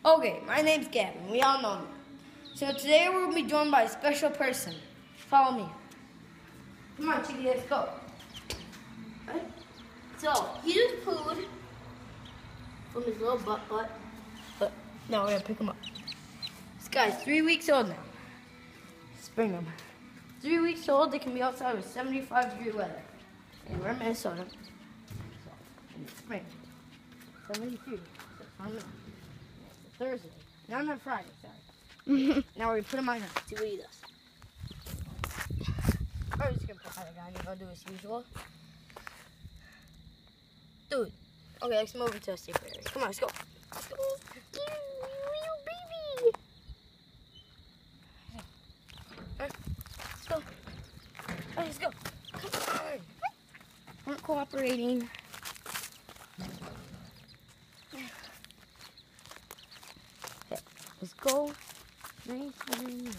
Okay, my name's Gavin. We all know me. So today we're going to be joined by a special person. Follow me. Come on, Chiggy, let's go. Right? So, he just pooed from his little butt. But now we're going to pick him up. This guy's 3 weeks old now. Let's bring him. 3 weeks old, they can be outside with 75-degree weather. And we're in Minnesota. So, in the spring. 73. Thursday. No, not Friday, sorry. Now we're gonna put him on here. See what he does. I'm just gonna put the guy and he's gonna do his usual. Dude. Okay, let's move into a safer area. Come on, let's go. Let's go. Little baby. Let's go. Right, let's go. Come on. Aren't cooperating. Let's go. Nice and easy.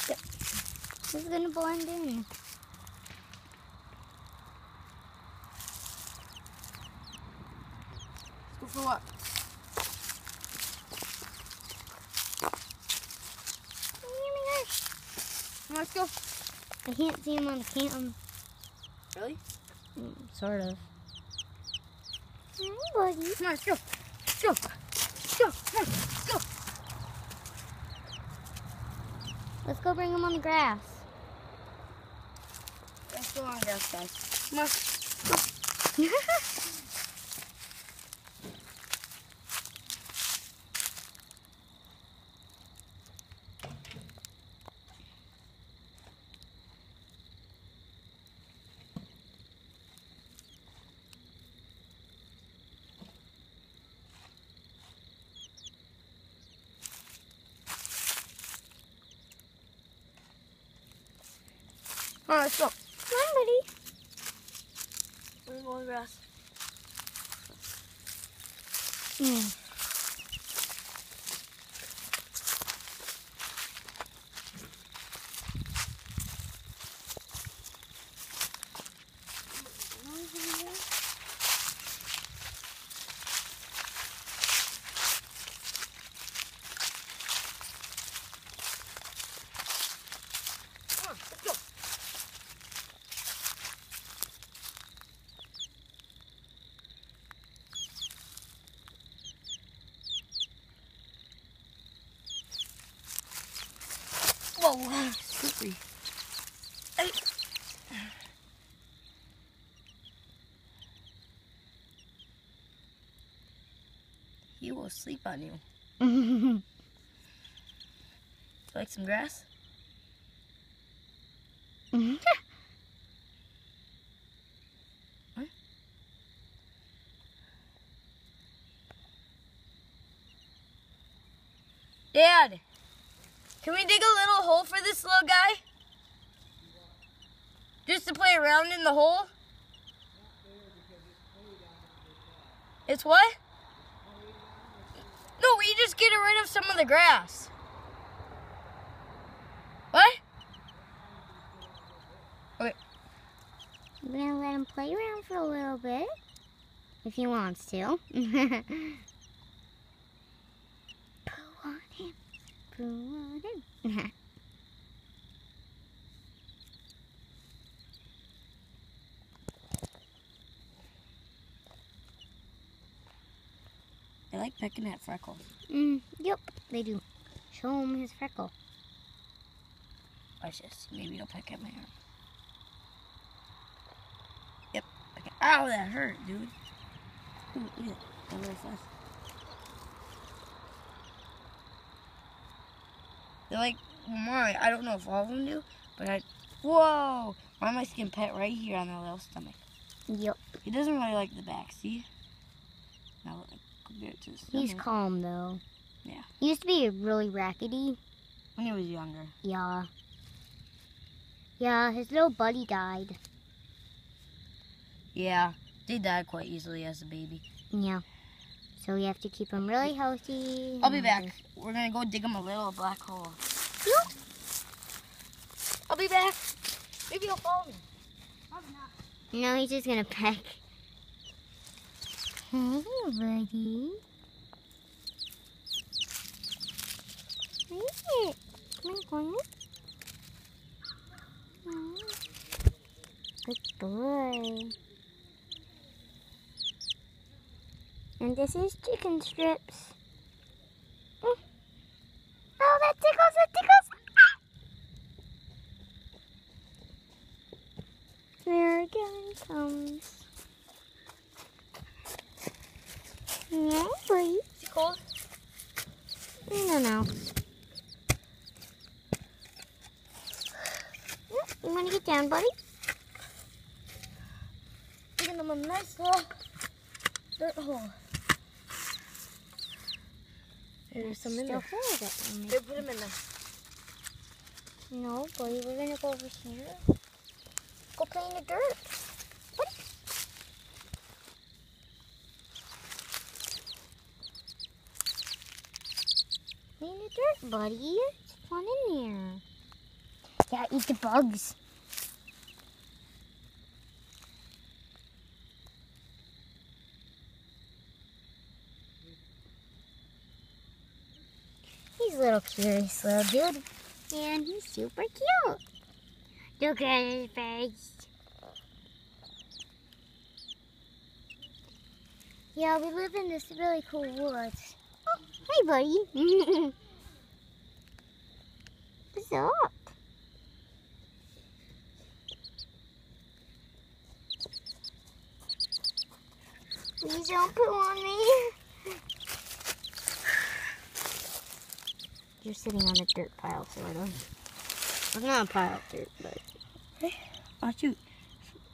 Yep. This is gonna blend in. Let's go for what? Oh my gosh. Come on, let's go. I can't see him on the cam. Really? Sort of. Hi, buddy. Come on, let's go. Let's go. Let's go. Come on, let's go. Let's go bring him on the grass. Let's go on the grass, guys. Come on. All right, let's go. Come on, buddy. We're going to go on the grass. Whoa, slippery. He will sleep on you. Like some grass? What? Dad! Can we dig a little hole for this little guy? Just to play around in the hole? It's what? No, we just get rid of some of the grass. What? Okay. I'm gonna let him play around for a little bit. If he wants to. Poo on him. Poo on him. I like pecking at Freckles. Yep, they do. Show him his freckle. Watch this. Maybe he'll peck at my arm. Yep. Okay. Ow, that hurt, dude. Ooh, look at it. That really fast. They're like, mine. I don't know if all of them do, but whoa! Mine likes getting pet right here on their little stomach. Yep. He doesn't really like the back, see? Now, compare it to his stomach. He's calm, though. Yeah. He used to be really rackety. When he was younger. Yeah. Yeah, his little buddy died. Yeah, they die quite easily as a baby. Yeah. So we have to keep him really healthy. I'll be back. We're going to go dig him a little black hole. Yep. I'll be back. Maybe he'll follow me. Probably not. No, he's just gonna peck. Hey, buddy. Hey, come on. Good boy. And this is chicken strips. Oh, that tickles, that tickles. There again comes. Yeah, buddy. Is he cold? No. You want to get down, buddy? Digging them a nice little dirt hole. There's some in there. They put them in there. No, buddy, we're gonna go over here. Go play in the dirt. What? Play in the dirt, buddy. It's fun in there. Yeah, eat the bugs. He's a little curious little dude. And he's super cute. Look at his face. Yeah, we live in this really cool woods. Oh, hey, buddy. What's up? Please don't poo on me. You're sitting on a dirt pile, sort of. Well, not a pile of dirt, but... Hey, oh shoot.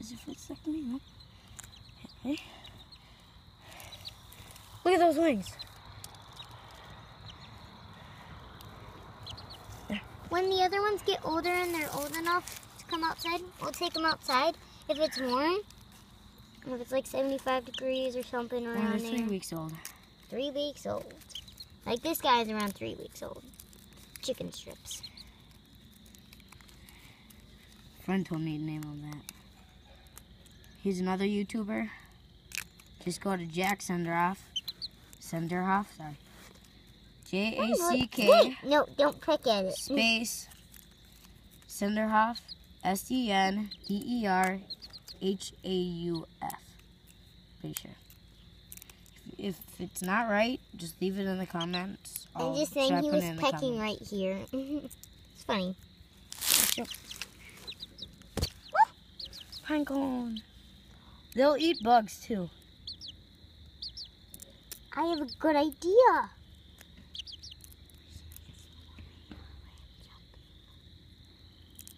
Is it foot stuck to me? No. Hey. Look at those wings. There. When the other ones get older and they're old enough to come outside, we'll take them outside if it's warm. If it's like 75 degrees or something around They're there. 3 weeks old. 3 weeks old. Like this guy's around 3 weeks old. Chicken strips. Friend told me to name him that. He's another YouTuber. Just go to Jack Senderhoff. Senderhoff, sorry. Jack. No, don't prick at it. Space. Senderhoff. Senderhauf. Pretty sure. If it's not right, just leave it in the comments. I'm just saying he was pecking right here. It's funny. Pine cone. They'll eat bugs too. I have a good idea.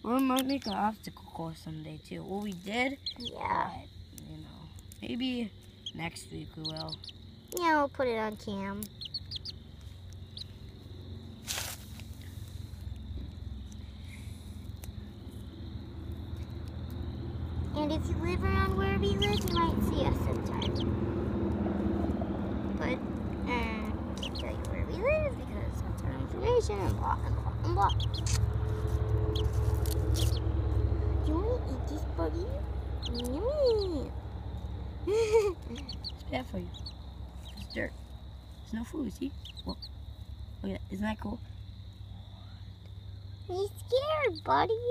Or we might make an obstacle course someday too. Well, we did. Yeah. But, you know, maybe next week we will. Yeah, we'll put it on cam. And if you live around where we live, you might see us sometime. But, can't tell you where we live because that's our information and blah, and blah, and blah. You want to eat this, buddy? Yummy. It's bad for you. It's dirt. There's no food, see? Whoa. Look at that. Isn't that cool? He's scared, buddy.